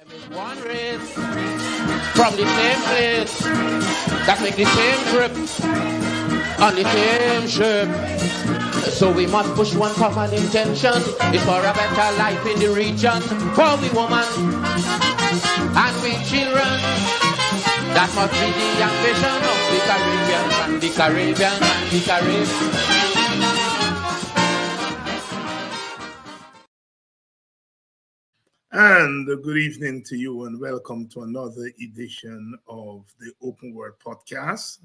One race from the same place that make the same trip on the same ship. So we must push one common intention. It's for a better life in the region for we women and we children. That must be the ambition of the Caribbean and the Caribbean and the Caribbean. And good evening to you and welcome to another edition of the Open Word Podcast,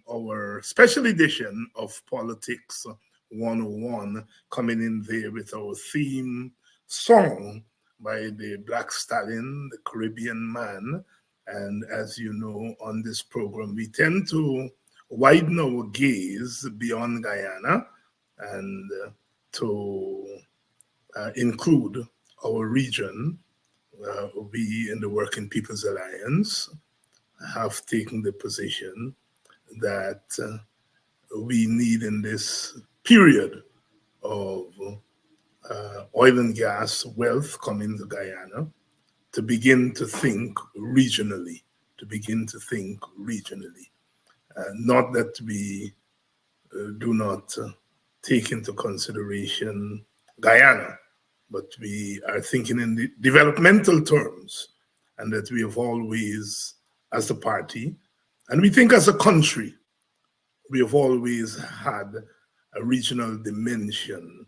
our special edition of Politics 101, coming in there with our theme song by the Black Stallion, the Caribbean Man. And as you know, on this program, we tend to widen our gaze beyond Guyana and to include our region. We in the Working People's Alliance have taken the position that we need in this period of oil and gas wealth coming to Guyana to begin to think regionally, not that we do not take into consideration Guyana, but we are thinking in the developmental terms, and that we have always, as a party, and we think as a country, we have always had a regional dimension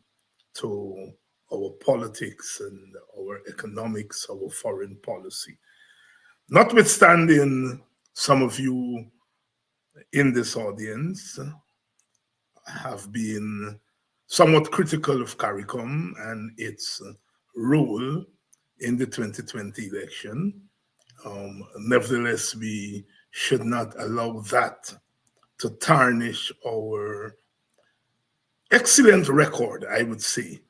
to our politics and our economics, our foreign policy. Notwithstanding, some of you in this audience have been somewhat critical of CARICOM and its role in the 2020 election. Nevertheless, we should not allow that to tarnish our excellent record, I would say,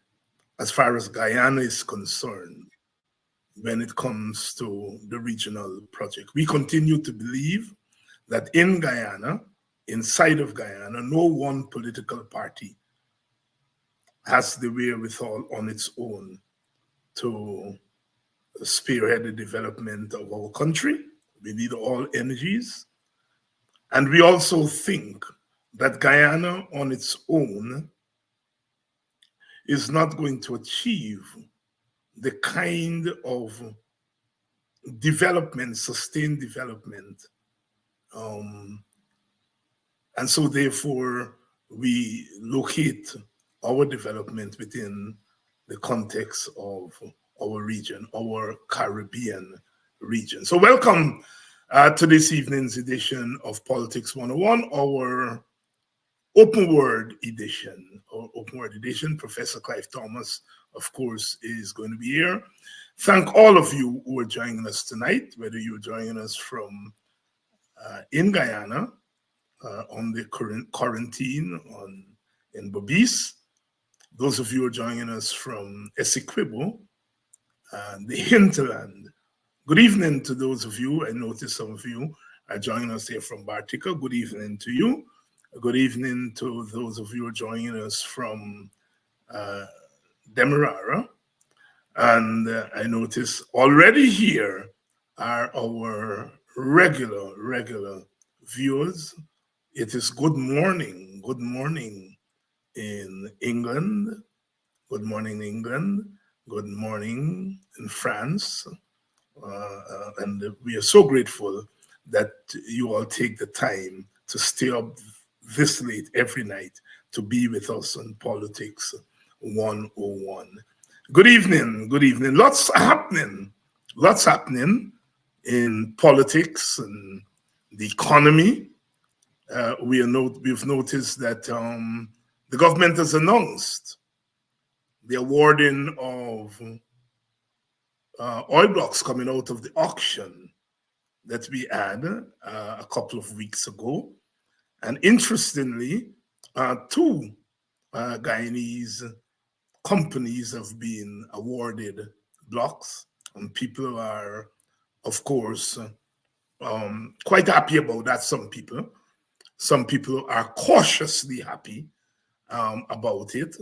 as far as Guyana is concerned, when it comes to the regional project. We continue to believe that in Guyana, inside of Guyana, no one political party has the wherewithal on its own to spearhead the development of our country. We need all energies. And we also think that Guyana on its own is not going to achieve the kind of development, sustained development. And so therefore, we locate our development within the context of our region, our Caribbean region. So welcome to this evening's edition of Politics 101, our Open Word edition. Our Open Word edition, Professor Clive Thomas, of course, is going to be here. Thank all of you who are joining us tonight, whether you're joining us from in Guyana, on the current quarantine in Bobis, those of you who are joining us from Essequibo, the hinterland. Good evening to those of you. I notice some of you are joining us here from Bartica. Good evening to you. Good evening to those of you who are joining us from Demerara. And I notice already here are our regular viewers. It is good morning in England, good morning England, good morning in France, and we are so grateful that you all take the time to stay up this late every night to be with us on Politics 101. Good evening. Lots happening in politics and the economy. We've noticed that the government has announced the awarding of oil blocks coming out of the auction that we had a couple of weeks ago. And interestingly, two Guyanese companies have been awarded blocks, and people are, of course, quite happy about that. Some people are cautiously happy about it.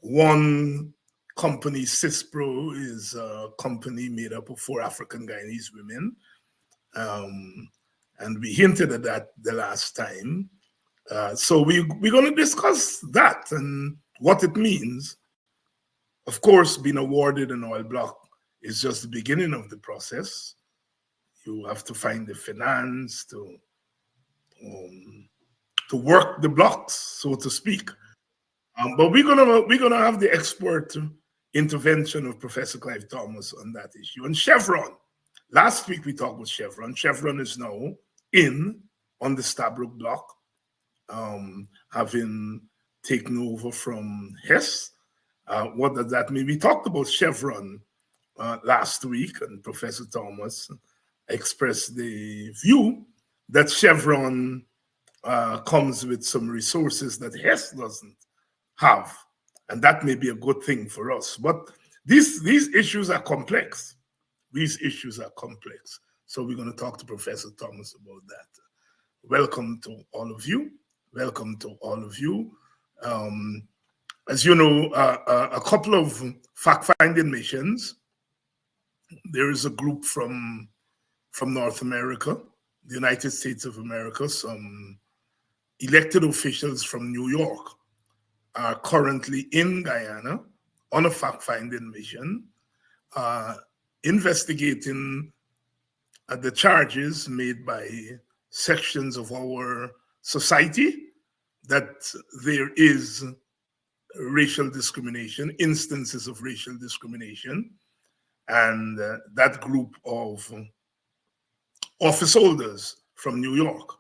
One company CISPRO is a company made up of 4 African Guyanese women. And we hinted at that the last time. So we're going to discuss that and what it means. Of course, being awarded an oil block is just the beginning of the process. You have to find the finance to work the blocks, so to speak. But we're gonna have the expert intervention of Professor Clive Thomas on that issue. And Chevron. Last week we talked about Chevron. Chevron is now in on the Stabroek block, having taken over from Hess. What does that mean? We talked about Chevron last week, and Professor Thomas expressed the view that Chevron comes with some resources that Hess doesn't have, and that may be a good thing for us. But these issues are complex. These issues are complex. So we're going to talk to Professor Thomas about that. Welcome to all of you. Welcome to all of you. As you know, a couple of fact-finding missions. There is a group from North America, the United States of America. Some elected officials from New York are currently in Guyana on a fact-finding mission, investigating the charges made by sections of our society that there is racial discrimination, instances of racial discrimination, and that group of office holders from New York,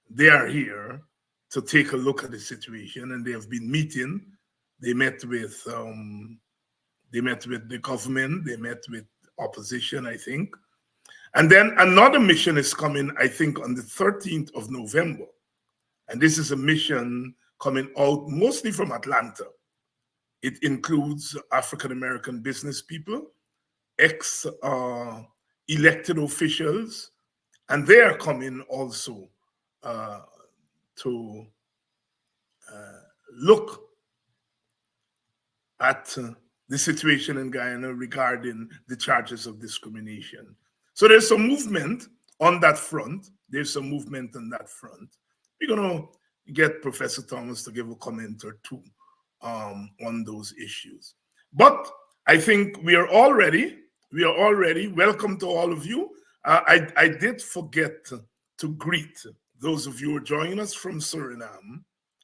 they are here to take a look at the situation, and they have been meeting. They met with the government, they met with opposition, I think. And then another mission is coming, I think, on the 13th of November. And this is a mission coming out mostly from Atlanta. It includes African-American business people, ex-elected officials, and they are coming also to look at the situation in Guyana regarding the charges of discrimination. So there's some movement on that front. We're going to get Professor Thomas to give a comment or two on those issues. But I think we are all ready. Welcome to all of you. I did forget to greet those of you who are joining us from Suriname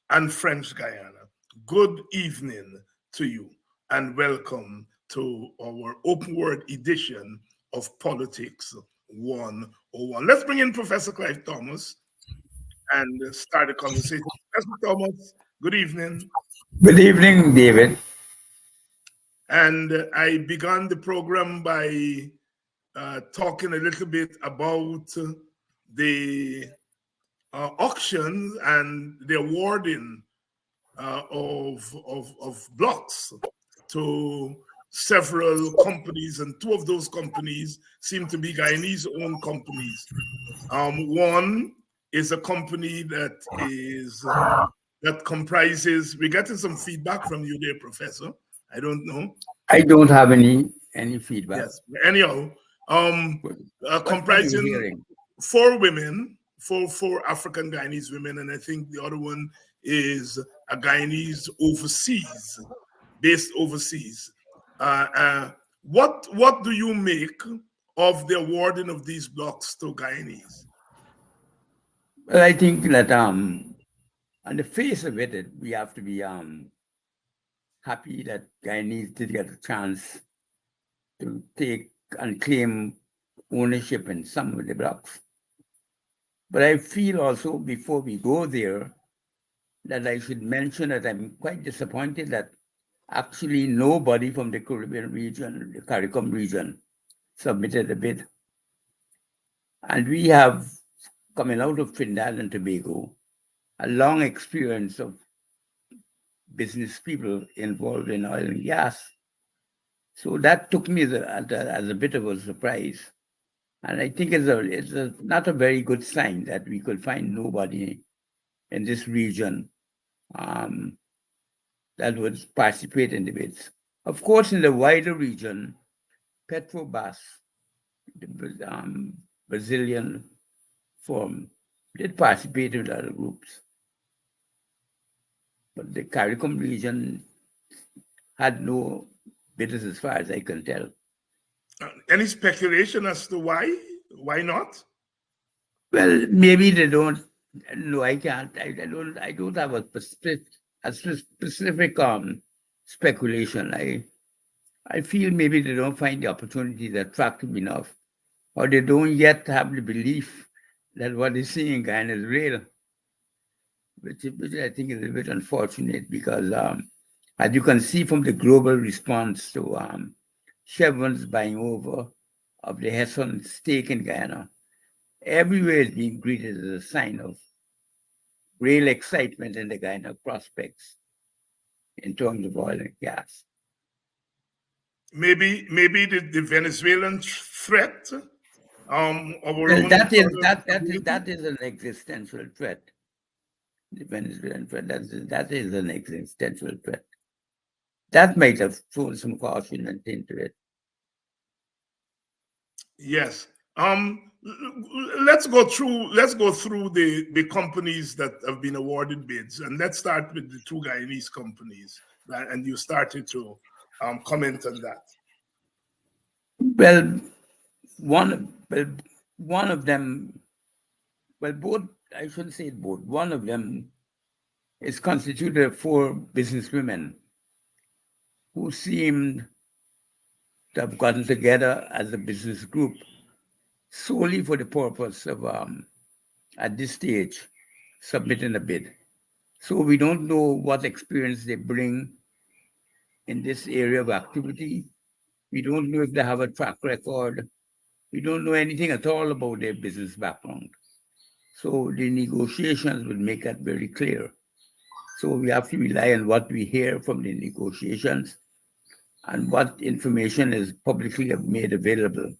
and French Guyana. Good evening to you, and welcome to our open word edition of Politics 101. Let's bring in Professor Clive Thomas and start the conversation. Professor Thomas, good evening. Good evening, David. And I began the program by talking a little bit about the auction and the awarding of blocks to several companies, and 2 of those companies seem to be Guyanese-owned companies. One is a company that comprises. We're getting some feedback from you there, Professor. I don't know. I don't have any feedback. Yes. Anyhow, comprising 4 women, four African Guyanese women, and I think the other one is a Guyanese based overseas. What do you make of the awarding of these blocks to Guyanese? Well, I think that on the face of it, we have to be happy that Guyanese did get a chance to take and claim ownership in some of the blocks. But I feel also, before we go there, that I should mention that I'm quite disappointed that actually nobody from the Caribbean region, the CARICOM region, submitted a bid. And we have, coming out of Trinidad and Tobago, a long experience of business people involved in oil and gas. So that took me as a bit of a surprise. And I think it's not a very good sign that we could find nobody in this region that would participate in the bids. Of course, in the wider region, Petrobras, the Brazilian firm, did participate in other groups. But the CARICOM region had no bidders as far as I can tell. Any speculation as to why? Why not? Well, maybe they don't. No, I can't. I don't have a specific speculation. I feel maybe they don't find the opportunities attractive enough, or they don't yet have the belief that what they see in Guyana is real, which I think is a bit unfortunate because, as you can see from the global response to Chevron's buying over of the Hesson stake in Guyana, everywhere is being greeted as a sign of real excitement in the Guyana prospects in terms of oil and gas. Maybe the Venezuelan threat. Well, that is an existential threat. The Venezuelan threat, that is an existential threat. That might have thrown some caution into it. Yes. Let's go through the companies that have been awarded bids, and let's start with the two Guyanese companies. And you started to comment on that. Well, one of them, well, both, I shouldn't say both, one of them is constituted of 4 businesswomen who seemed to have gotten together as a business group solely for the purpose of, at this stage, submitting a bid. So we don't know what experience they bring in this area of activity. We don't know if they have a track record. We don't know anything at all about their business background. So the negotiations will make that very clear. So we have to rely on what we hear from the negotiations and what information is publicly made available,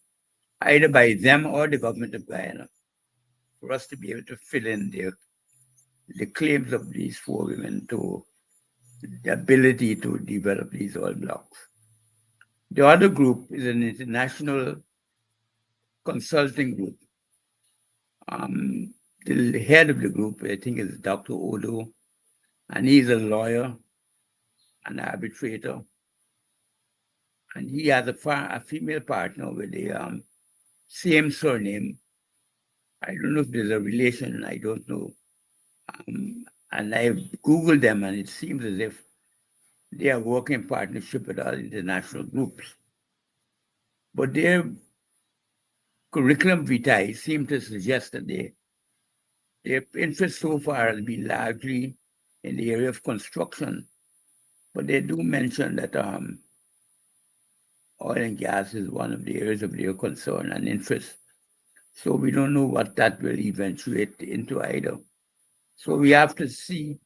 either by them or the government of Guyana, for us to be able to fill in the claims of these 4 women to the ability to develop these oil blocks. The other group is an international consulting group. The head of the group, I think, is Dr. Odo, and he's a lawyer, an arbitrator, and he has a female partner with the same surname. I don't know if there's a relation, I don't know. And I Googled them, and it seems as if they are working in partnership with other international groups. But their curriculum vitae seem to suggest that their interest so far has been largely in the area of construction, but they do mention that oil and gas is one of the areas of their concern and interest. So we don't know what that will eventuate into either. So we have to see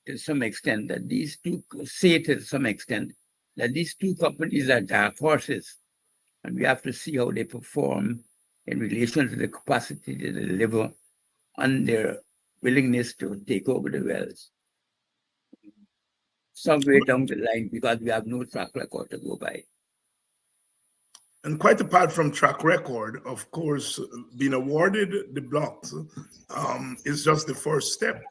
to some extent that these two companies are dark horses, and we have to see how they perform in relation to the capacity to deliver and their willingness to take over the wells somewhere down the line, because we have no track record to go by. And quite apart from track record, of course, being awarded the blocks is just the first step.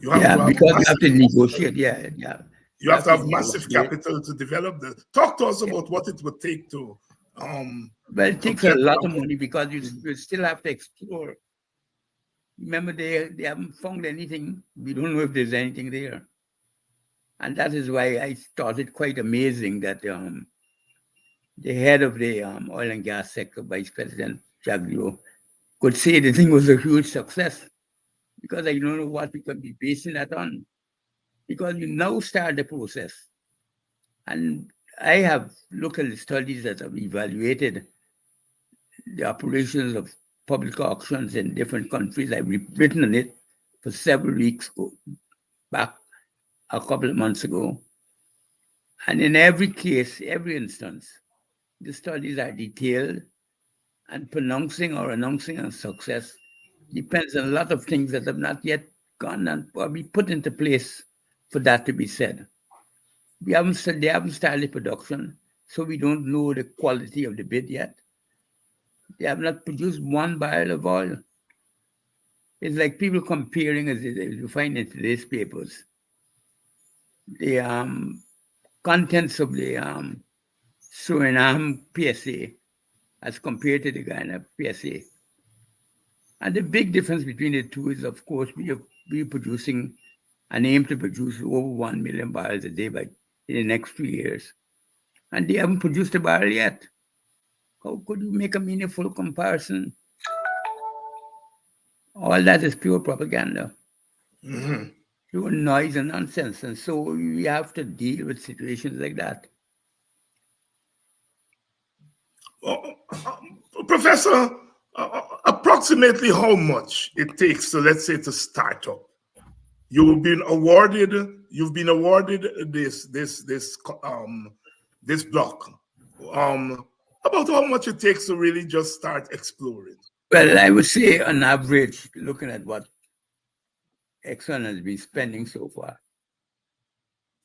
You have to negotiate. Yeah. You have to have massive capital to develop that. Talk to us about what it would take to. Well, it takes a lot of money because you still have to explore. Remember, they haven't found anything. We don't know if there's anything there. And that is why I thought it quite amazing that the head of the oil and gas sector, Vice President Jaglio, could say the thing was a huge success, because I don't know what we could be basing that on. Because you now start the process. And I have looked at the studies that have evaluated the operations of public auctions in different countries. I've written on it for several weeks back a couple of months ago. And in every case, every instance, the studies are detailed, and pronouncing or announcing a success depends on a lot of things that have not yet gone and or be put into place for that to be said. they haven't started production, so we don't know the quality of the bid yet. They have not produced 1 barrel of oil. It's like people comparing, as you find in today's papers, the contents of the Suriname PSA as compared to the Guyana PSA. And the big difference between the two is, of course, we are producing and aim to produce over 1 million barrels a day in the next 2 years. And they haven't produced a barrel yet. How could you make a meaningful comparison? All that is pure propaganda, pure noise and nonsense. And so we have to deal with situations like that. Professor, approximately how much it takes to, let's say, to start up? You've been awarded this block. About how much it takes to really just start exploring? Well, I would say on average, looking at what Exxon has been spending so far,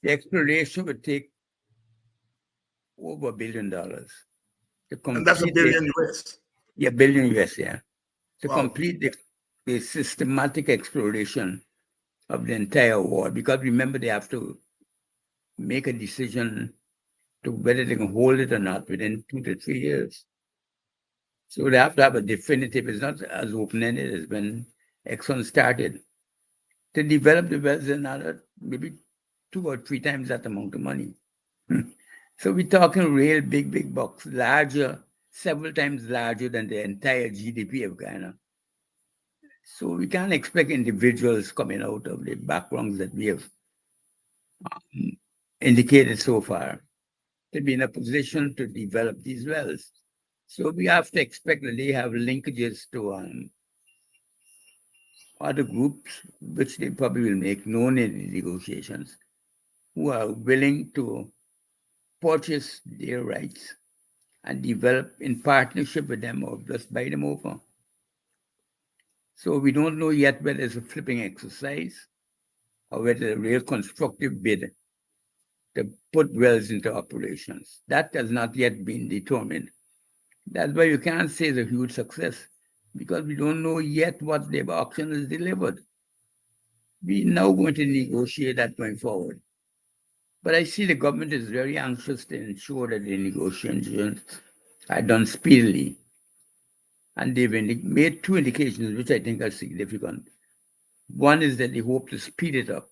the exploration would take over $1 billion. And that's $1 billion US. Yeah, $1 billion US, yeah. To complete the systematic exploration of the entire war. Because remember, they have to make a decision to whether they can hold it or not within 2 to 3 years. So they have to have a definitive, it's not as open-ended as when Exxon started. To develop the wells, another maybe 2 or 3 times that amount of money. So we're talking real big bucks, larger, several times larger than the entire GDP of Guyana. So we can't expect individuals coming out of the backgrounds that we have indicated so far to be in a position to develop these wells. So we have to expect that they have linkages to other groups, which they probably will make known in the negotiations, who are willing to purchase their rights and develop in partnership with them or just buy them over. So we don't know yet whether it's a flipping exercise or whether a real constructive bid to put wells into operations. That has not yet been determined. That's why you can't say it's a huge success, because we don't know yet what the auction has delivered. We're now going to negotiate that going forward. But I see the government is very anxious to ensure that the negotiations are done speedily. And they've made 2 indications, which I think are significant. One is that they hope to speed it up.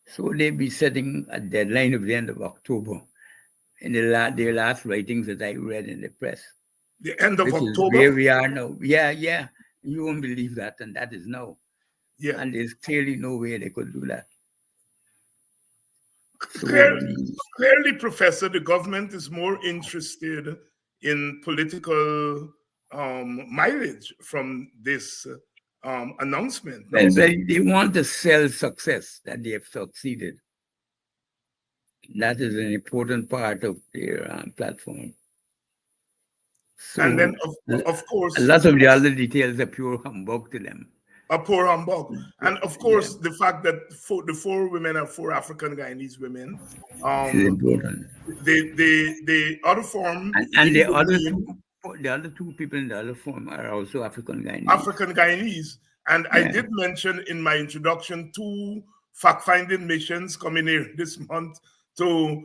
So they'll be setting a deadline of the end of October in their last writings that I read in the press. The end of October? Is where we are now. Yeah. You won't believe that, and that is now. Yeah. And there's clearly no way they could do that. So clearly, Professor, the government is more interested in political mileage from this announcement. Well, they want to sell success, that they have succeeded. That is an important part of their platform. So, and then, of course, a lot of the other details are pure humbug to them. A pure humbug. And of course, the fact that the 4 women are 4 African Guyanese women. Is important. The other form. And the other two people in the other form are also African Guyanese. African Guyanese. And I did mention in my introduction 2 fact-finding missions coming here this month to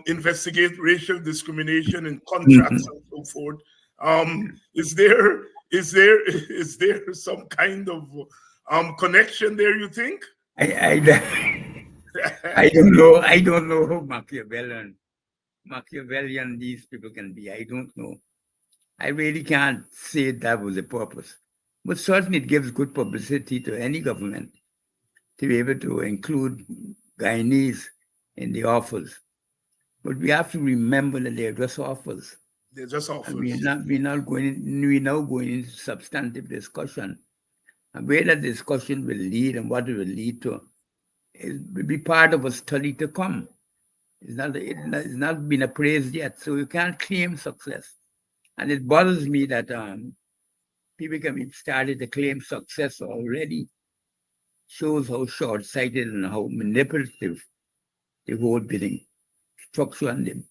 investigate racial discrimination in contracts and so forth. Is there some kind of connection there, you think? I don't know. I don't know how Machiavellian these people can be. I don't know. I really can't say that was the purpose. But certainly it gives good publicity to any government to be able to include Guyanese in the offers. But we have to remember that they're just offers. They're just offers. We're now going into substantive discussion. And where that discussion will lead and what it will lead to will be part of a study to come. It's not been appraised yet, so you can't claim success. And it bothers me that people can be started to claim success already. Shows how short-sighted and how manipulative the whole bidding structure and the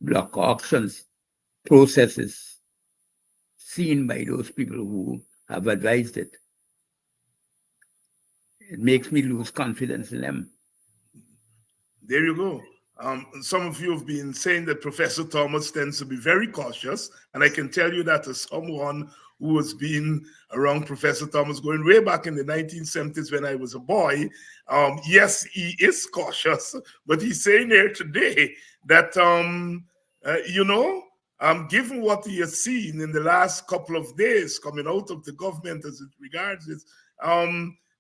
block auctions processes seen by those people who have advised it. It makes me lose confidence in them. There you go. Some of you have been saying that Professor Thomas tends to be very cautious, and I can tell you that as someone who has been around Professor Thomas going way back in the 1970s when I was a boy. Yes, he is cautious, but he's saying here today that, given what he has seen in the last couple of days coming out of the government as it regards it,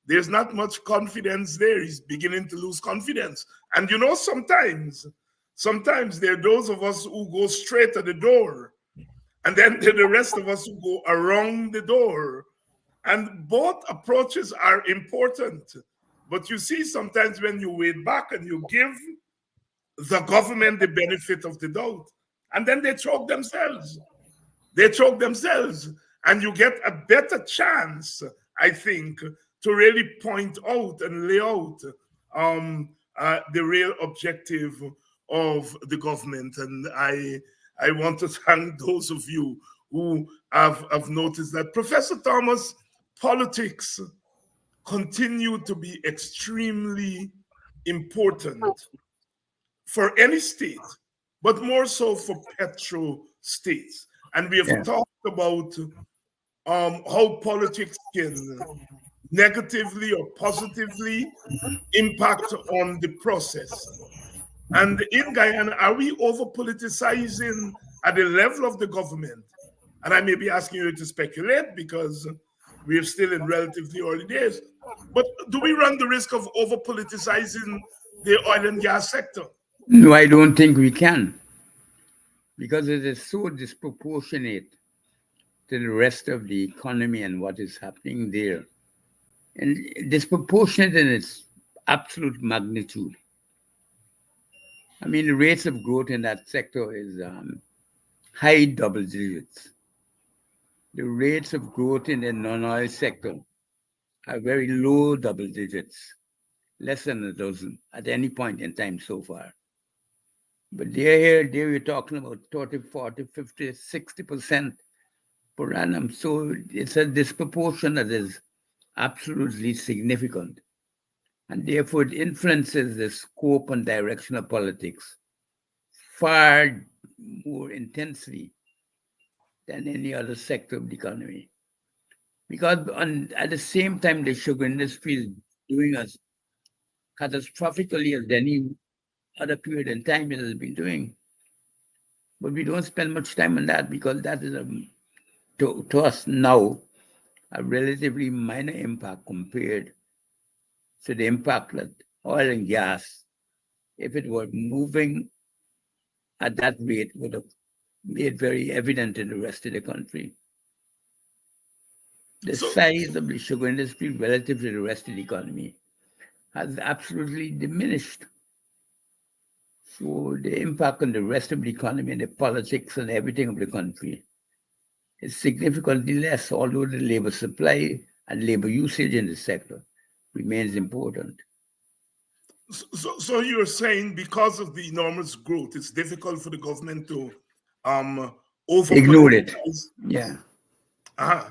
there's not much confidence there. He's beginning to lose confidence. And sometimes there are those of us who go straight to the door, and then there are the rest of us who go around the door. And both approaches are important. But you see, sometimes when you wait back and you give the government the benefit of the doubt, and then they choke themselves. And you get a better chance, I think, to really point out and lay out the real objective of the government. And I want to thank those of you who have noticed that Professor Thomas, politics continue to be extremely important for any state, but more so for petro states. And we have talked about how politics can negatively or positively impact on the process. And in Guyana, are we over-politicizing at the level of the government? And I may be asking you to speculate because we're still in relatively early days. But do we run the risk of over-politicizing the oil and gas sector? No, I don't think we can, because it is so disproportionate to the rest of the economy and what is happening there. And disproportionate in its absolute magnitude. I mean, the rates of growth in that sector is high double digits. The rates of growth in the non-oil sector are very low double digits, less than a dozen at any point in time so far. But there we're talking about 30, 40, 50, 60% per annum. So it's a disproportion that is absolutely significant. And therefore it influences the scope and direction of politics far more intensely than any other sector of the economy. Because at the same time, the sugar industry is doing as catastrophically as any other period in time it has been doing. But we don't spend much time on that because that is, to us now, a relatively minor impact compared to the impact that oil and gas, if it were moving at that rate, would have made very evident in the rest of the country. The size of the sugar industry relative to the rest of the economy has absolutely diminished. So the impact on the rest of the economy and the politics and everything of the country is significantly less, although the labor supply and labor usage in the sector remains important. So you're saying because of the enormous growth, it's difficult for the government to ignore it. Yeah. A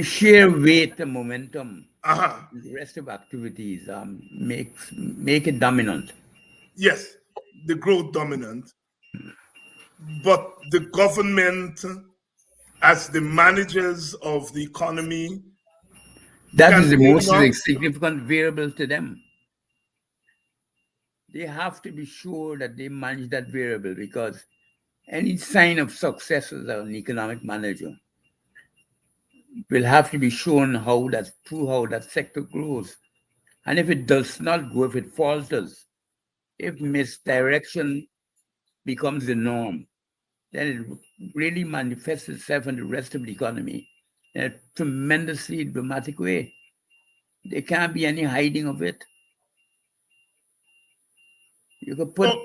sheer weight and momentum, the rest of activities make it dominant. Yes, the growth dominant. But the government, as the managers of the economy, that is the most significant variable to them. They have to be sure that they manage that variable, because any sign of success as an economic manager will have to be shown through how that sector grows. And if it does not grow, if it falters, if misdirection becomes the norm, then it really manifests itself in the rest of the economy in a tremendously dramatic way. There can't be any hiding of it. You could put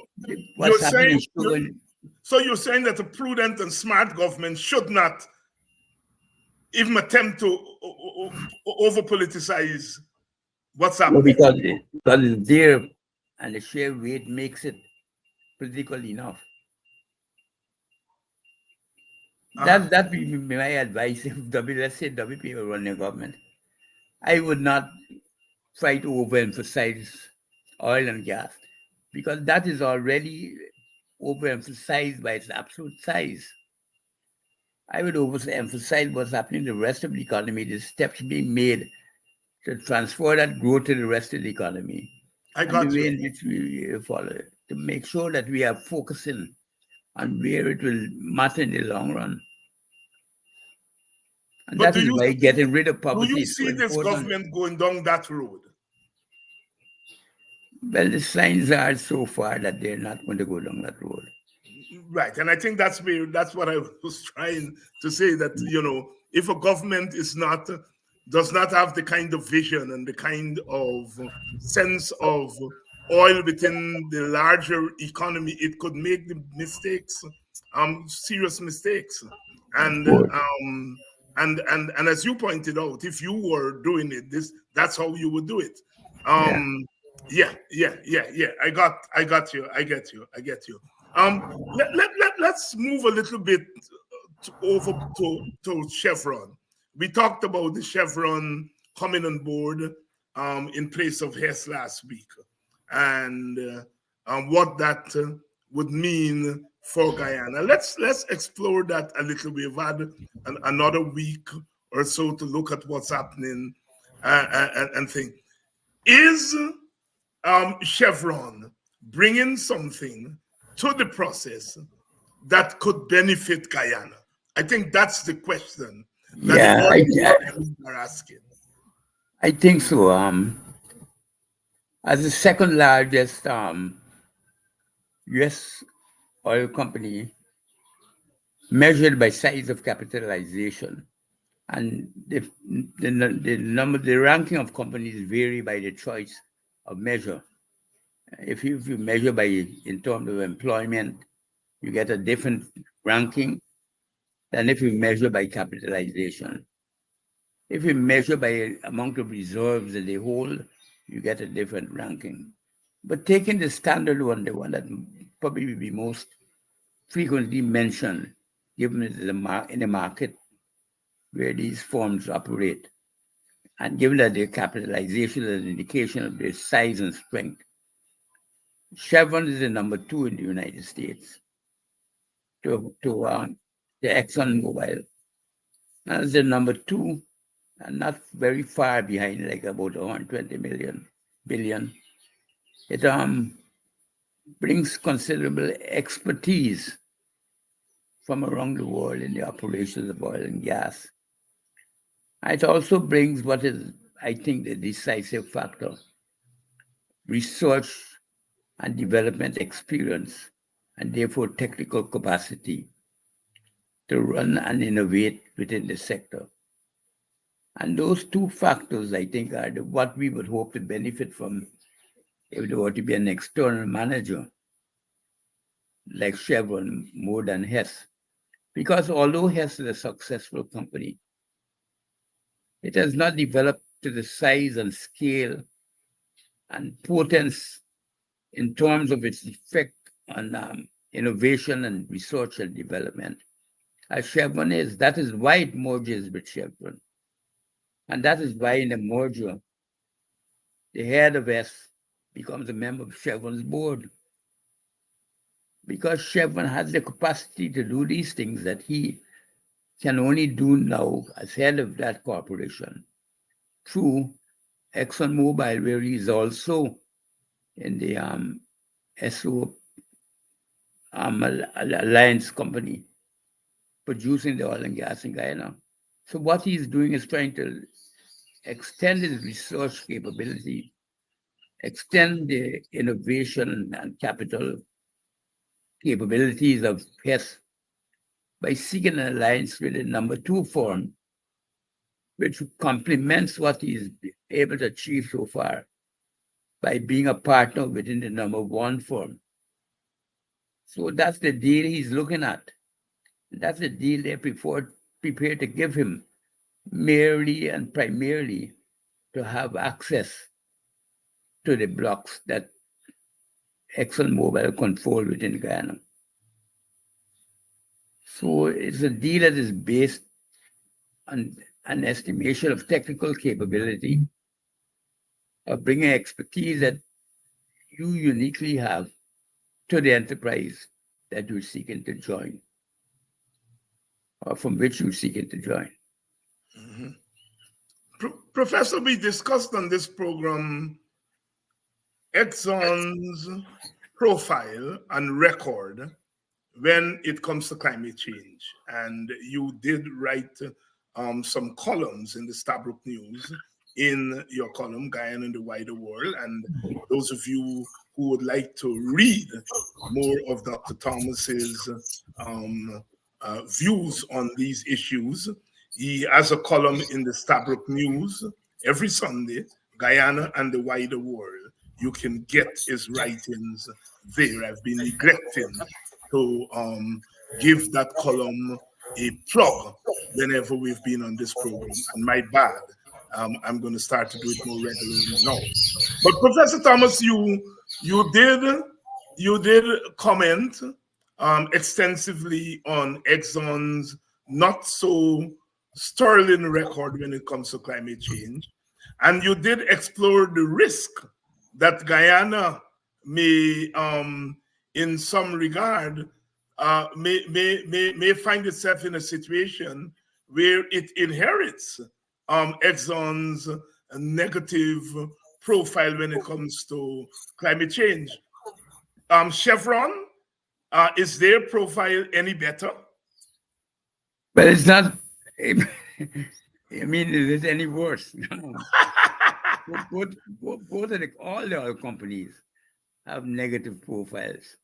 what's happening. So you're saying that a prudent and smart government should not even attempt to over-politicize What's No, happening? because it's there, and the sheer weight makes it political enough. That would be my advice if let's say WP were running a government. I would not try to overemphasize oil and gas, because that is already overemphasized by its absolute size. I would overemphasize what's happening in the rest of the economy, the steps being made to transfer that growth to the rest of the economy. I And got the way you. in which we follow it, to make sure that we are focusing on where it will matter in the long run. And But that is why getting rid of do poverty you is so see this important. government going down that road? Well, the signs are so far that they're not going to go down that road. Right, and I think that's what I was trying to say, that if a government does not have the kind of vision and the kind of sense of oil within the larger economy, it could make the mistakes, serious mistakes. And and as you pointed out, if you were doing it, that's how you would do it. Yeah. I got you. I get you. Let's move a little bit over to Chevron. We talked about the Chevron coming on board in place of Hess last week, and what that would mean for Guyana. Let's explore that a little. We've had another week or so to look at what's happening and think. Is Chevron bringing something to the process that could benefit Guyana? I think that's the question that the are asking. I think so. As the second largest U.S. oil company, measured by size of capitalization, and the ranking of companies vary by the choice of measure. If you measure in terms of employment, you get a different ranking than if you measure by capitalization. If you measure by amount of reserves that they hold, you get a different ranking. But taking the standard one, the one that probably will be most frequently mentioned, given in the market where these firms operate, and given that their capitalization is an indication of their size and strength, Chevron is the number 2 in the United States to the ExxonMobil. As the number 2, and not very far behind, like about 120 billion. It brings considerable expertise from around the world in the operations of oil and gas. It also brings what is, I think, the decisive factor: research and development experience, and therefore technical capacity to run and innovate within the sector. And those two factors, I think, are what we would hope to benefit from if there were to be an external manager like Chevron more than Hess. Because although Hess is a successful company, it has not developed to the size and scale and potence in terms of its effect on innovation and research and development as Chevron is. That is why it merges with Chevron. And that is why in the merger, the head of Hess becomes a member of Chevron's board. Because Chevron has the capacity to do these things that he can only do now as head of that corporation through ExxonMobil, where he's also in the SO Alliance company producing the oil and gas in Guyana. So what he's doing is trying to extend his research capability, extend the innovation and capital capabilities of Hess by seeking an alliance with the number 2 firm, which complements what he's able to achieve so far by being a partner within the number 1 firm. So that's the deal he's looking at. That's the deal they're prepared to give him, merely and primarily to have access to the blocks that ExxonMobil control within Guyana. So it's a deal that is based on an estimation of technical capability of bringing expertise that you uniquely have to the enterprise that you're seeking to join, or from which you're seeking to join. Mm-hmm. Professor, we discussed on this program Exxon's profile and record when it comes to climate change. And you did write some columns in the Stabroek News in your column, Guyana and the Wider World. And those of you who would like to read more of Dr. Thomas's views on these issues, he has a column in the Stabroek News every Sunday, Guyana and the Wider World. You can get his writings there. I've been neglecting to give that column a plug whenever we've been on this program. And my bad, I'm going to start to do it more regularly now. But Professor Thomas, you did comment extensively on Exxon's not so sterling record when it comes to climate change, and you did explore the risk that Guyana may, in some regard, may find itself in a situation where it inherits Exxon's negative profile when it comes to climate change. Chevron, is their profile any better? But it's not, I mean, is it any worse? both of all the oil companies have negative profiles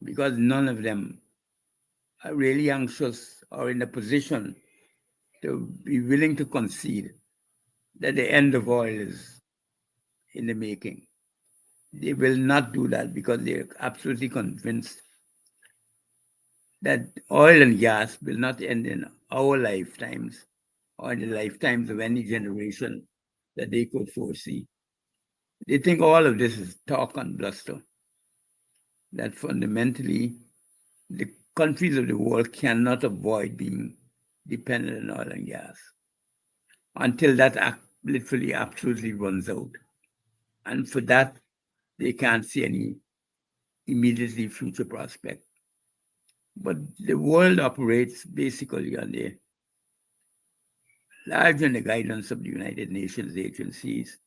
because none of them are really anxious or in a position to be willing to concede that the end of oil is in the making. They will not do that because they're absolutely convinced that oil and gas will not end in our lifetimes or in the lifetimes of any generation that they could foresee. They think all of this is talk and bluster, that fundamentally the countries of the world cannot avoid being dependent on oil and gas until that literally absolutely runs out. And for that, they can't see any immediately future prospect. But the world operates basically on the largely on the guidance of the United Nations agencies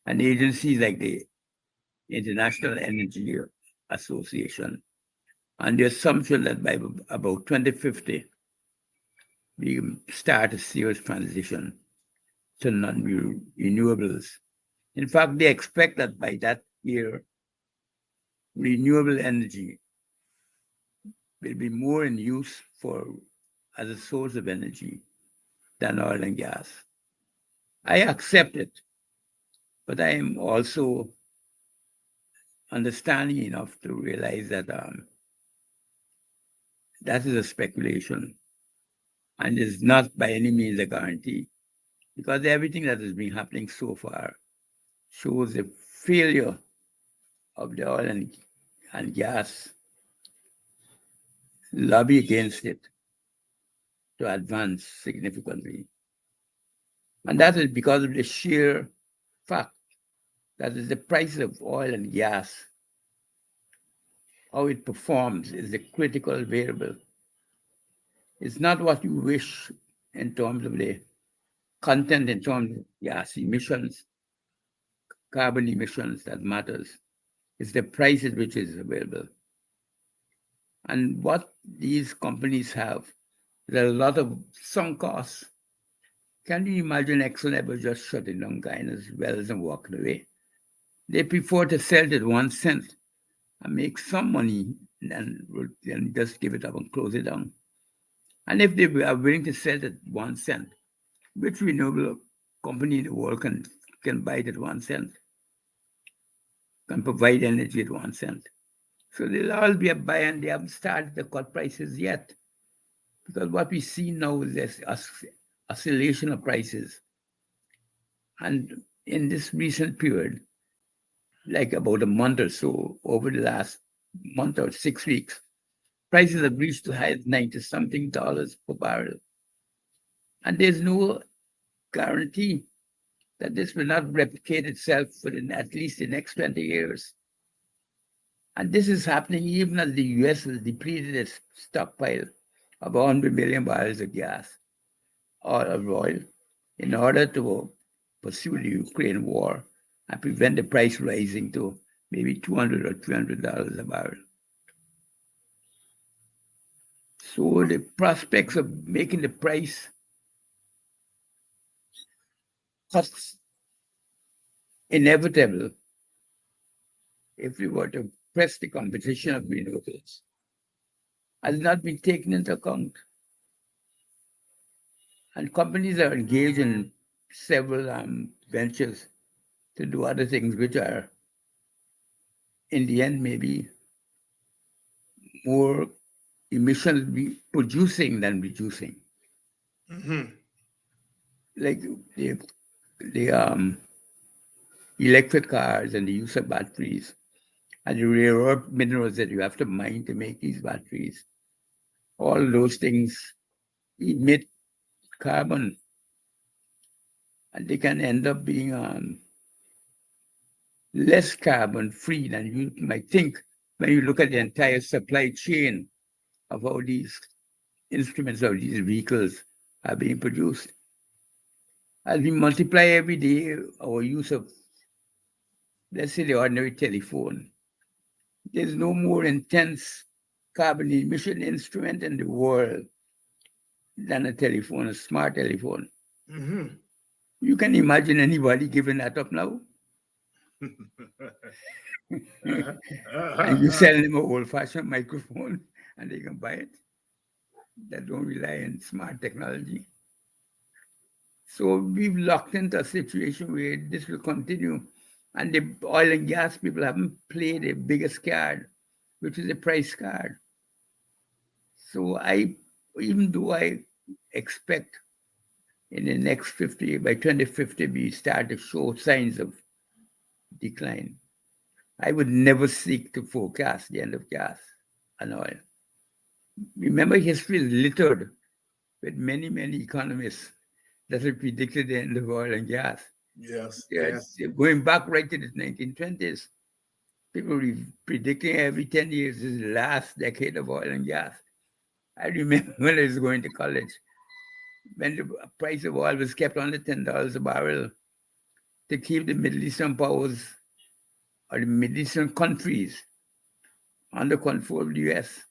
and agencies like the International Energy Association, and the assumption that by about 2050, we start a serious transition to non-renewables. In fact, they expect that by that year, renewable energy will be more in use as a source of energy than oil and gas. I accept it, but I am also understanding enough to realize that that is a speculation and is not by any means a guarantee, because everything that has been happening so far shows the failure of the oil and gas lobby against it to advance significantly. And that is because of the sheer fact that is the price of oil and gas, how it performs is the critical variable. It's not what you wish in terms of the content, in terms of gas emissions, carbon emissions that matters. It's the price at which it is available. And what these companies have, there are a lot of sunk costs. Can you imagine Exxon ever just shutting down Guyana's wells and walking away? They prefer to sell it at 1 cent and make some money and just give it up and close it down. And if they are willing to sell it at 1 cent, which renewable company in the world can buy it at 1 cent, can provide energy at 1 cent? So they'll all be a buy, and they haven't started to cut prices yet. Because what we see now is this oscillation of prices. And in this recent period, like about a month or so, over the last month or 6 weeks, prices have reached the high as 90 something dollars per barrel. And there's no guarantee that this will not replicate itself within at least the next 20 years. And this is happening even as the US has depleted its stockpile of 100 million barrels of gas or of oil in order to pursue the Ukraine war and prevent the price rising to maybe $200 or $300 a barrel. So the prospects of making the price cuts inevitable if we were to press the competition of renewables has not been taken into account. And companies are engaged in several ventures to do other things which are, in the end, maybe more emissions be producing than reducing. Mm-hmm. Like the electric cars and the use of batteries and the rare earth minerals that you have to mine to make these batteries. All those things emit carbon, and they can end up being less carbon free than you might think when you look at the entire supply chain of how these instruments of these vehicles are being produced. As we multiply every day our use of, let's say, the ordinary telephone, there's no more intense carbon emission instrument in the world than a telephone, a smart telephone. Mm-hmm. You can imagine anybody giving that up now? And you sell them an old-fashioned microphone and they can buy it. That don't rely on smart technology. So we've locked into a situation where this will continue. And the oil and gas people haven't played the biggest card, which is the price card. So even though I expect in the next 50, by 2050, we start to show signs of decline, I would never seek to forecast the end of gas and oil. Remember, history is littered with many, many economists that have predicted the end of oil and gas. Yes, Yes. Going back right to the 1920s, people were predicting every 10 years is the last decade of oil and gas. I remember when I was going to college, when the price of oil was kept under $10 a barrel to keep the Middle Eastern powers or the Middle Eastern countries under control of the US.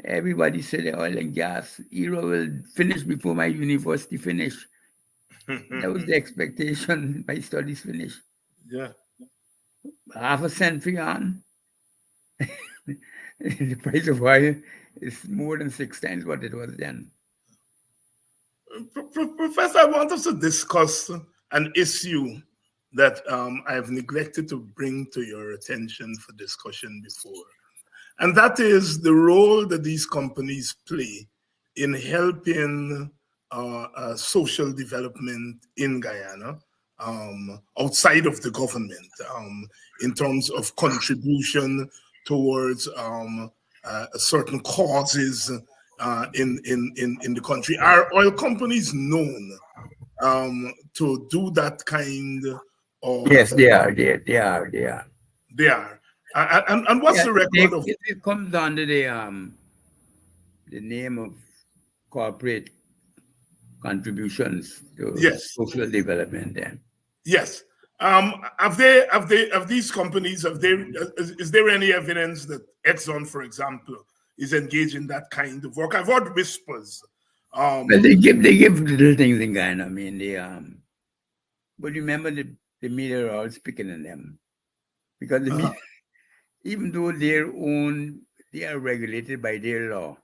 Everybody said the oil and gas era will finish before my university finished. That was the expectation. My studies finished. Yeah. Half a century on, the price of oil is more than 6 times what it was then. Professor, I want us to discuss an issue that I've neglected to bring to your attention for discussion before. And that is the role that these companies play in helping social development in Guyana, outside of the government, in terms of contribution towards certain causes in the country. Are oil companies known to do that kind of? Yes, they are. They are. They are. And what's the record of? It comes under the name of corporate contributions to Yes. social development. Then. Yes. Have these companies, is there any evidence that Exxon, for example, is engaged in that kind of work? I've heard whispers. Well, they give little things in Guyana. I mean, but remember the media are all speaking in them because the media, even though they are regulated by their law,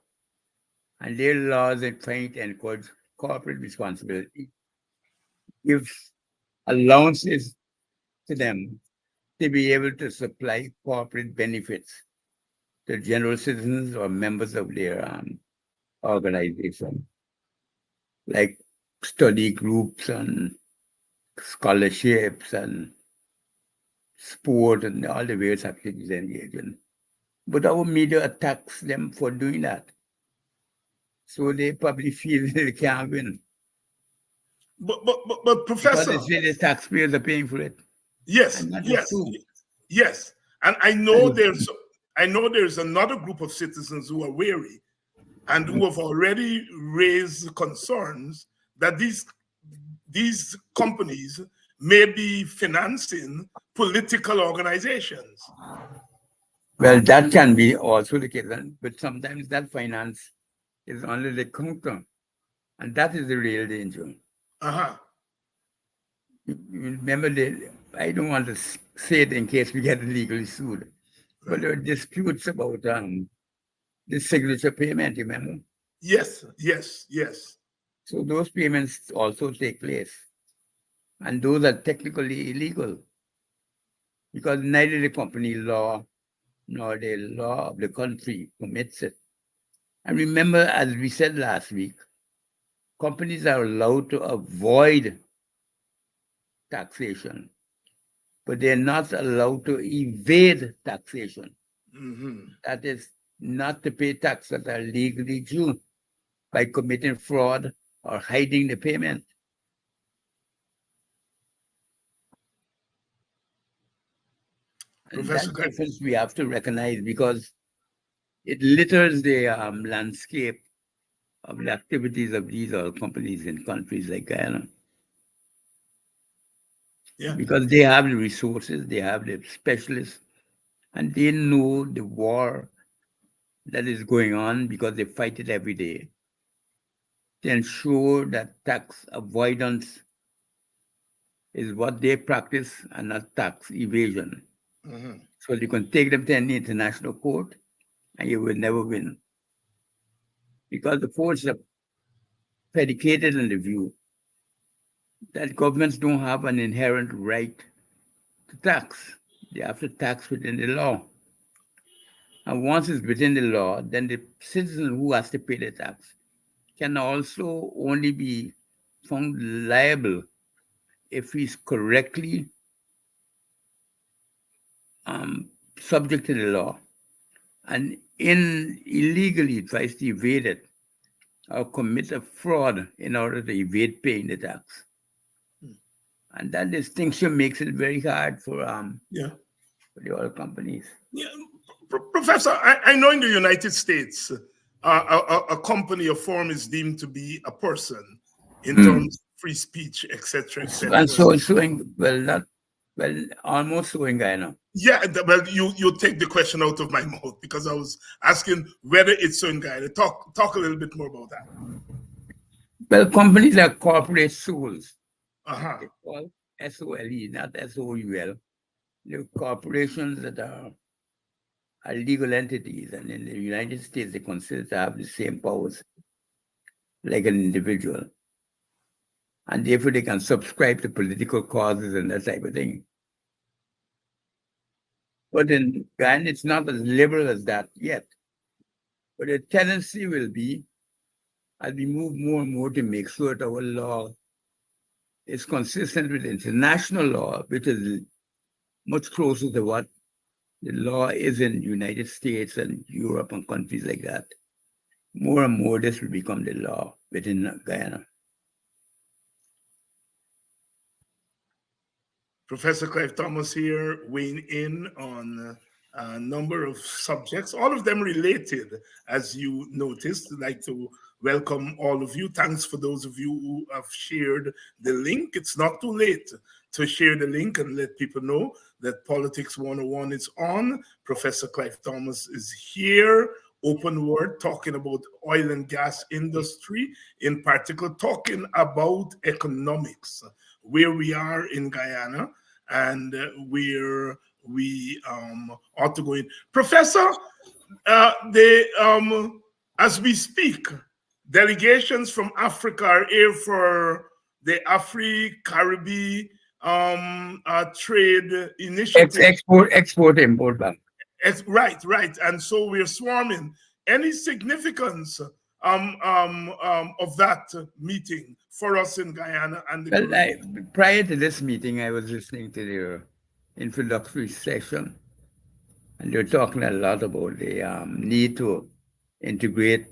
and their laws are trying to encourage corporate responsibility, gives allowances to them to be able to supply corporate benefits to general citizens or members of their organization, like study groups and scholarships and sport and all the various activities they engage in. But our media attacks them for doing that. So they probably feel they can't win. But Because Professor, they say the taxpayers are paying for it. yes, And that is yes, true. yes. And I know there's another group of citizens who are wary and who have already raised concerns that these companies may be financing political organizations. Well, that can be also the case, but sometimes that finance is only the counter, and that is the real danger. Uh-huh. You remember, I don't want to say it in case we get legally sued, but there are disputes about the signature payment, remember? Yes, yes, yes. So those payments also take place, and those are technically illegal because neither the company law nor the law of the country permits it. And remember, as we said last week, companies are allowed to avoid taxation, but they're not allowed to evade taxation. Mm-hmm. That is, not to pay taxes that are legally due by committing fraud or hiding the payment. And Professor that difference we have to recognize because it litters the landscape of the activities of these oil companies in countries like Guyana. Yeah. Because they have the resources, they have the specialists, and they know the war that is going on because they fight it every day to ensure that tax avoidance is what they practice and not tax evasion. Mm-hmm. So you can take them to any international court and you will never win. Because the courts are predicated on the view that governments don't have an inherent right to tax. They have to tax within the law. And once it's within the law, then the citizen who has to pay the tax can also only be found liable if he's correctly subject to the law and illegally tries to evade it or commit a fraud in order to evade paying the tax. And that distinction makes it very hard for the oil companies. Yeah. Professor, I know in the United States, a company, a firm is deemed to be a person in terms of free speech, etc., etc. And so almost so in Guyana. Yeah, well, you take the question out of my mouth because I was asking whether it's so in Guyana. Talk a little bit more about that. Well, companies are corporate souls. Uh-huh. They call SOLE, not SOUL. They're corporations that are legal entities, and in the United States, they consider to have the same powers like an individual. And therefore, they can subscribe to political causes and that type of thing. But in Guyana, it's not as liberal as that yet. But the tendency will be, as we move more and more to make sure that our law is consistent with international law, which is much closer to what the law is in the United States and Europe and countries like that. More and more, this will become the law within Guyana. Professor Clive Thomas here, weighing in on a number of subjects, all of them related, as you noticed. I'd like to welcome all of you. Thanks for those of you who have shared the link. It's not too late to share the link and let people know that Politics 101 is on. Professor Clive Thomas is here. Open word, talking about oil and gas industry, in particular, talking about economics, where we are in Guyana and where we ought to go in. Professor, as we speak, delegations from Africa are here for the Afri-Caribbean trade initiative. Export, import bank. Right. And so we're swarming. Any significance of that meeting for us in Guyana and the Well, prior to this meeting, I was listening to introductory session, and they were talking a lot about the need to integrate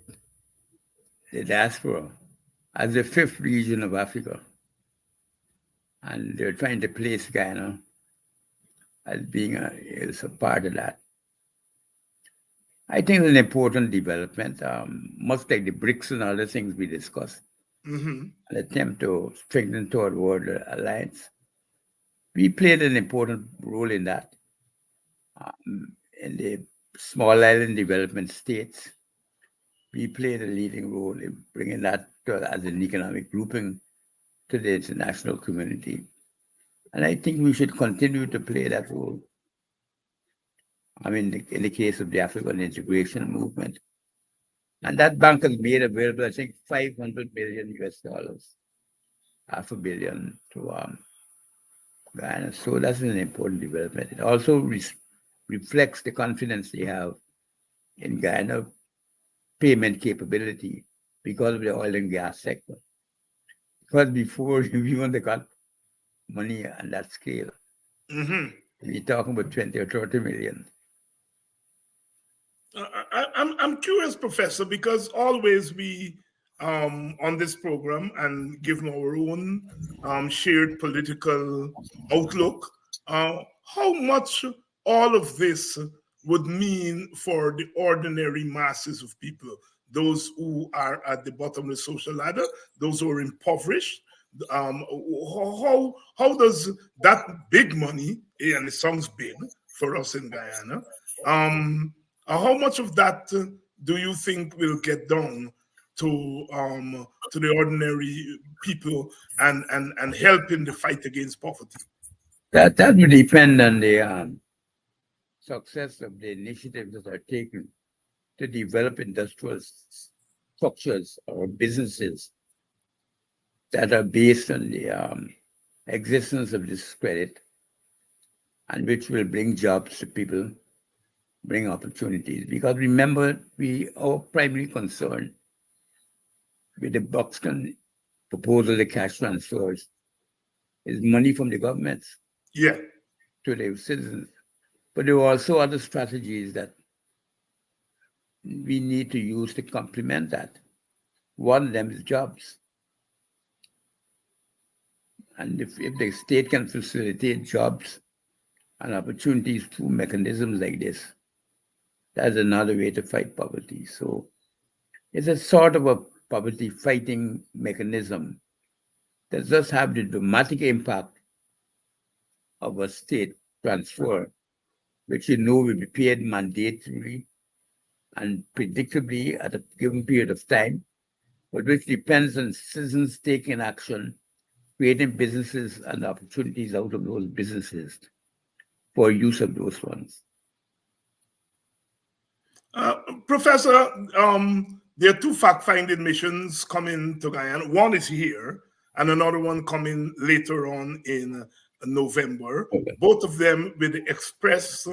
the diaspora as the fifth region of Africa. And they're trying to place Guyana as being a part of that. I think it's an important development, much like the BRICS and other things we discussed, an attempt to strengthen toward World Alliance. We played an important role in that. In the small island development states, we played a leading role in bringing that as an economic grouping to the international community. And I think we should continue to play that role. I mean, in the case of the African integration movement. And that bank has made available, I think, $500 million, $500 million to Guyana. So that's an important development. It also reflects the confidence they have in Guyana payment capability because of the oil and gas sector. Because before we only got money on that scale, we're talking about 20 or 30 million. I'm curious, Professor, because always we on this program and given our own shared political outlook, how much all of this would mean for the ordinary masses of people, those who are at the bottom of the social ladder, those who are impoverished. How does that big money, and it sounds big for us in Guyana, how much of that do you think will get down to the ordinary people and help in the fight against poverty? That will depend on the success of the initiatives that are taken to develop industrial structures or businesses that are based on the existence of this credit and which will bring jobs to people, bring opportunities. Because remember, our primary concern with the Buxton proposal, the cash transfers, is money from the governments to the citizens. But there are also other strategies that we need to use to complement that. One of them is jobs. And if the state can facilitate jobs and opportunities through mechanisms like this, that's another way to fight poverty. So it's a sort of a poverty fighting mechanism that does have the dramatic impact of a state transfer, which will be paid mandatorily and predictably at a given period of time, but which depends on citizens taking action, creating businesses and opportunities out of those businesses for use of those funds. Professor, there are two fact-finding missions coming to Guyana. One is here, and another one coming later on in November. Okay. Both of them with the express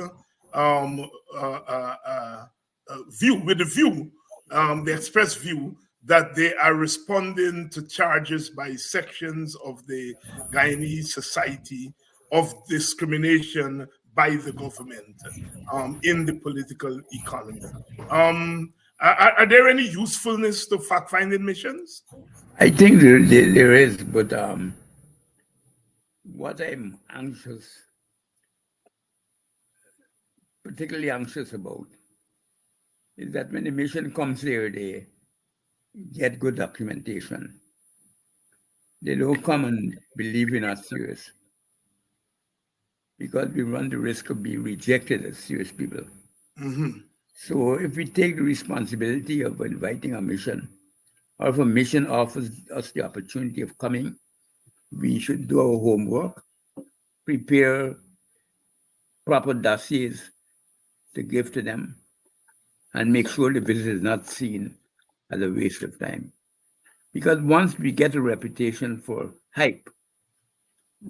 the express view that they are responding to charges by sections of the Guyanese society of discrimination by the government in the political economy. Are there any usefulness to fact-finding missions? I think there is, but what I'm particularly anxious about, is that when the mission comes here, they get good documentation. They don't come and believe we're not serious, because we run the risk of being rejected as serious people. So if we take the responsibility of inviting a mission, or if a mission offers us the opportunity of coming, we should do our homework, prepare proper dossiers to give to them, and make sure the visit is not seen as a waste of time. Because once we get a reputation for hype,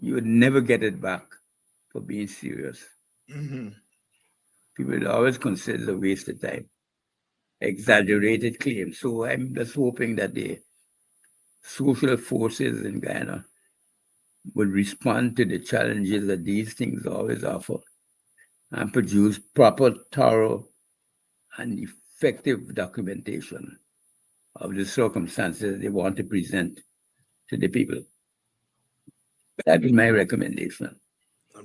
you would never get it back for being serious. People will always consider it a waste of time, exaggerated claims. So I'm just hoping that the social forces in Guyana would respond to the challenges that these things always offer and produce proper, thorough, and effective documentation of the circumstances they want to present to the people. That is my recommendation.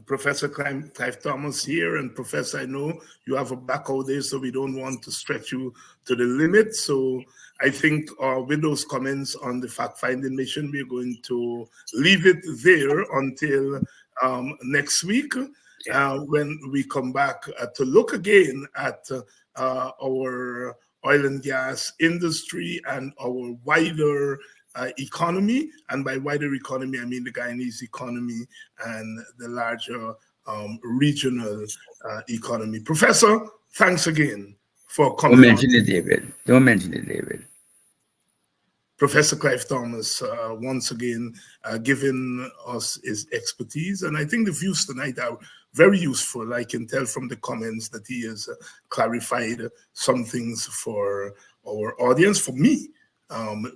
Professor Clive Thomas here, and Professor, I know you have a blackout there, so we don't want to stretch you to the limit. So I think with those comments on the fact-finding mission, we're going to leave it there until next week when we come back to look again at our oil and gas industry and our wider economy, and by wider economy, I mean the Guyanese economy and the larger regional economy. Professor, thanks again for coming. Don't mention it, David. Don't mention it, David. Professor Clive Thomas, once again, giving us his expertise. And I think the views tonight are very useful. I can tell from the comments that he has clarified some things for our audience, for me.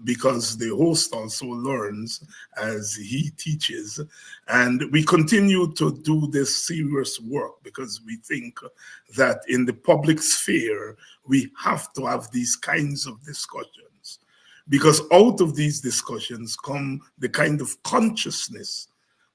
Because the host also learns as he teaches. And we continue to do this serious work because we think that in the public sphere, we have to have these kinds of discussions. Because out of these discussions come the kind of consciousness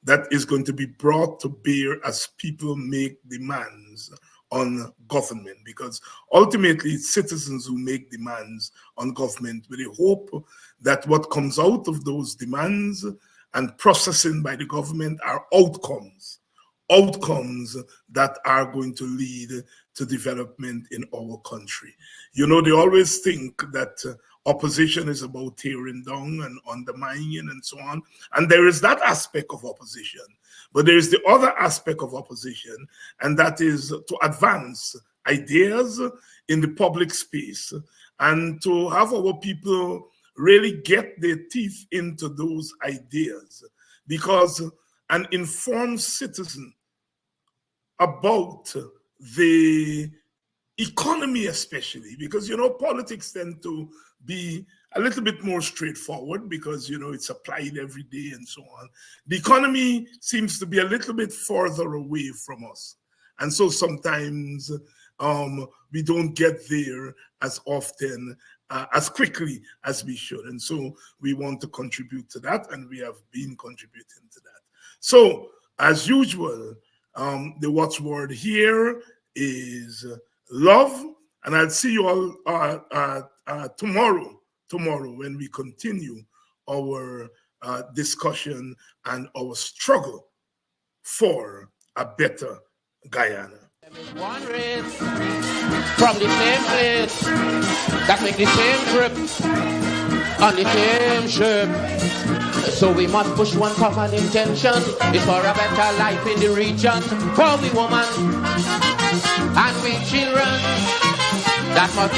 that is going to be brought to bear as people make demands on government, because ultimately it's citizens who make demands on government with the hope that what comes out of those demands and processing by the government are outcomes that are going to lead to development in our country. You know, they always think that opposition is about tearing down and undermining and so on. And there is that aspect of opposition. But there is the other aspect of opposition, and that is to advance ideas in the public space and to have our people really get their teeth into those ideas. Because an informed citizen about the economy especially, because, you know, politics tend to be a little bit more straightforward because, you know, it's applied every day and so on. The economy seems to be a little bit further away from us. And so sometimes we don't get there as often, as quickly as we should. And so we want to contribute to that, and we have been contributing to that. So as usual, the watchword here is love, and I'll see you all tomorrow when we continue our discussion and our struggle for a better Guyana. One race from the same place that make the same trip on the same ship. So we must push one common intention. It's for a better life in the region, for we women and we children. That must